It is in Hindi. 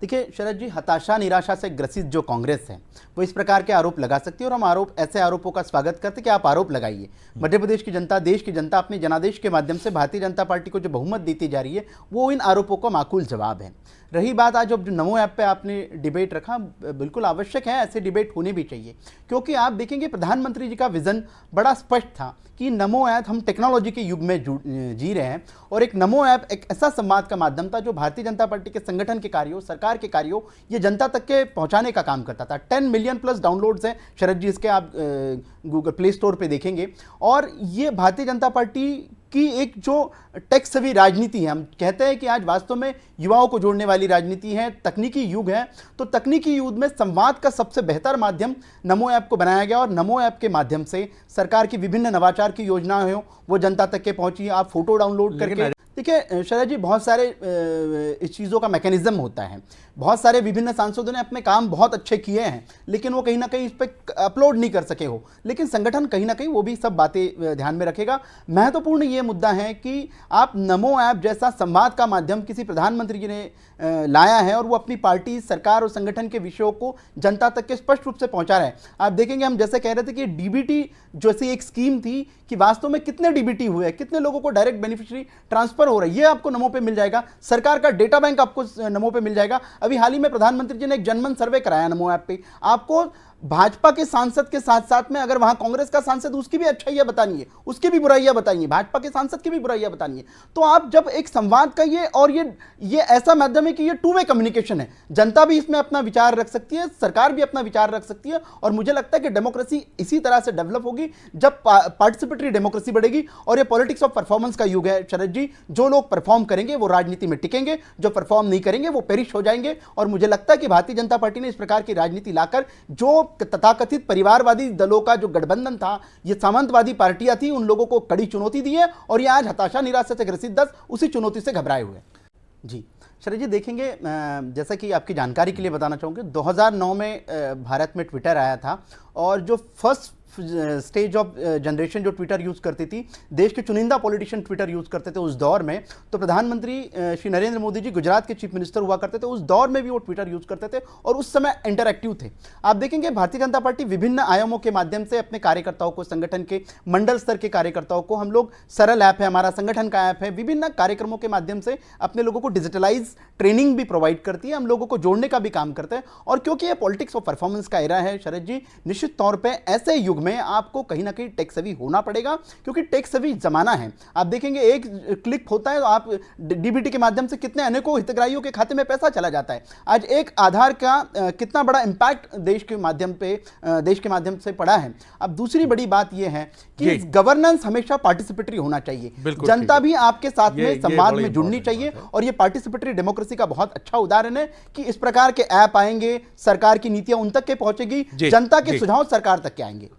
देखिए शरद जी, हताशा निराशा से ग्रसित जो कांग्रेस है वो इस प्रकार के आरोप लगा सकती है और हम ऐसे आरोपों का स्वागत करते हैं कि आप आरोप लगाइए। मध्य प्रदेश की जनता, देश की जनता अपने जनादेश के माध्यम से भारतीय जनता पार्टी को जो बहुमत देती जा रही है वो इन आरोपों का माकूल जवाब है। रही बात आज जो नमो ऐप पे आपने डिबेट रखा, बिल्कुल आवश्यक है, ऐसे डिबेट होने भी चाहिए, क्योंकि आप देखेंगे प्रधानमंत्री जी का विजन बड़ा स्पष्ट था कि नमो ऐप, हम टेक्नोलॉजी के युग में जी रहे हैं और एक नमो ऐप एक ऐसा संवाद का माध्यम था जो भारतीय जनता पार्टी के संगठन के कार्यों, सरकार के कार्यों, ये जनता तक के पहुंचाने का काम करता था। 10 मिलियन प्लस डाउनलोड्स हैं शरद जी, इसके आप गूगल प्ले स्टोर पे देखेंगे। और ये भारतीय जनता पार्टी की एक जो टेक सेवी राजनीति है, हम कहते हैं कि आज वास्तव में युवाओं को जोड़ने वाली राजनीति है, तकनीकी युग है, तो तकनीकी युग में संवाद का सबसे बेहतर माध्यम नमो ऐप को बनाया गया और नमो ऐप के माध्यम से सरकार की विभिन्न नवाचार की योजनाएं हो वो जनता तक के पहुंची। आप फोटो डाउनलोड करके देखिए शरद जी, बहुत सारे इस चीज़ों का मैकेनिज्म होता है। बहुत सारे विभिन्न सांसदों ने अपने काम बहुत अच्छे किए हैं लेकिन वो कहीं ना कहीं इस पर अपलोड नहीं कर सके हो, लेकिन संगठन कहीं ना कहीं वो भी सब बातें ध्यान में रखेगा। महत्वपूर्ण ये मुद्दा है कि आप नमो ऐप जैसा संवाद का माध्यम किसी प्रधानमंत्री जी ने लाया है और वो अपनी पार्टी, सरकार और संगठन के विषयों को जनता तक के स्पष्ट रूप से पहुंचा रहा है। आप देखेंगे, हम जैसे कह रहे थे कि डीबीटी जैसी एक स्कीम थी कि वास्तव में कितने डीबीटी हुए, कितने लोगों को डायरेक्ट बेनिफिशियरी ट्रांसफर हो रहा है, ये आपको नमो पे मिल जाएगा। सरकार का डेटा बैंक आपको नमो पे मिल जाएगा। अभी हाल ही में प्रधानमंत्री जी ने एक जनमन सर्वे कराया नमो ऐप पे। आपको भाजपा के सांसद के साथ साथ में अगर वहां कांग्रेस का सांसद, उसकी भी अच्छाइयां बतानी है, उसकी भी बुराइयां बतानी है, भाजपा के सांसद की भी बुराइयां बतानी है, तो आप जब एक संवाद का ये ऐसा माध्यम है कि ये टू वे कम्युनिकेशन है। जनता भी इसमें अपना विचार रख सकती है, सरकार भी अपना विचार रख सकती है और मुझे लगता है कि डेमोक्रेसी इसी तरह से डेवलप होगी जब पार्टिसिपेटरी डेमोक्रेसी बढ़ेगी। और ये पॉलिटिक्स ऑफ परफॉर्मेंस का युग है शरद जी। जो लोग परफॉर्म करेंगे वो राजनीति में टिकेंगे, जो परफॉर्म नहीं करेंगे वो पेरिश हो जाएंगे। और मुझे लगता है कि भारतीय जनता पार्टी ने इस प्रकार की राजनीति लाकर जो तथाकथित परिवारवादी दलों का जो गठबंधन था, ये सामंतवादी पार्टियां थी, उन लोगों को कड़ी चुनौती दी है और ये आज हताशा निराशा से ग्रसित 10 उसी चुनौती से घबराए हुए। जी शरद जी, देखेंगे जैसा कि आपकी जानकारी के लिए बताना चाहूँगी, 2009 में भारत में ट्विटर आया था और जो फर्स्ट स्टेज ऑफ जनरेशन जो ट्विटर यूज़ करती थी, देश के चुनिंदा पॉलिटिशियन ट्विटर यूज़ करते थे उस दौर में, तो प्रधानमंत्री श्री नरेंद्र मोदी जी गुजरात के चीफ मिनिस्टर हुआ करते थे, उस दौर में भी वो ट्विटर यूज़ करते थे और उस समय इंटरैक्टिव थे। आप देखेंगे भारतीय जनता पार्टी विभिन्न आयामों के माध्यम से अपने कार्यकर्ताओं को, संगठन के मंडल स्तर के कार्यकर्ताओं को, हम लोग सरल ऐप है, हमारा संगठन का ऐप है, विभिन्न कार्यक्रमों के माध्यम से अपने लोगों को डिजिटलाइज ट्रेनिंग भी प्रोवाइड करती है, हम लोगों को जोड़ने का भी काम करते हैं। और क्योंकि ये पॉलिटिक्स ऑफ परफॉर्मेंस का एरा है शरद जी, निश्चित तौर पर ऐसे युग में आपको कहीं ना कहीं टेक सेवी होना पड़ेगा, क्योंकि टेक सेवी जमाना है। आप देखेंगे एक क्लिक होता है तो आप डीबीटी के माध्यम से कितने अनेकों हितग्राहियों के खाते में पैसा चला जाता है। आज एक आधार का कितना बड़ा इंपैक्ट देश के माध्यम से पड़ा है। अब दूसरी बड़ी बात यह है कि गवर्नेंस हमेशा पार्टिसिपेटरी होना चाहिए, जनता भी आपके साथ में संवाद में जुड़नी चाहिए और यह पार्टिसिपेटरी डेमोक्रेसी का बहुत अच्छा उदाहरण है कि इस प्रकार के ऐप आएंगे, सरकार की नीतियां उन तक के पहुंचेगी, जनता के सुझाव सरकार तक के आएंगे।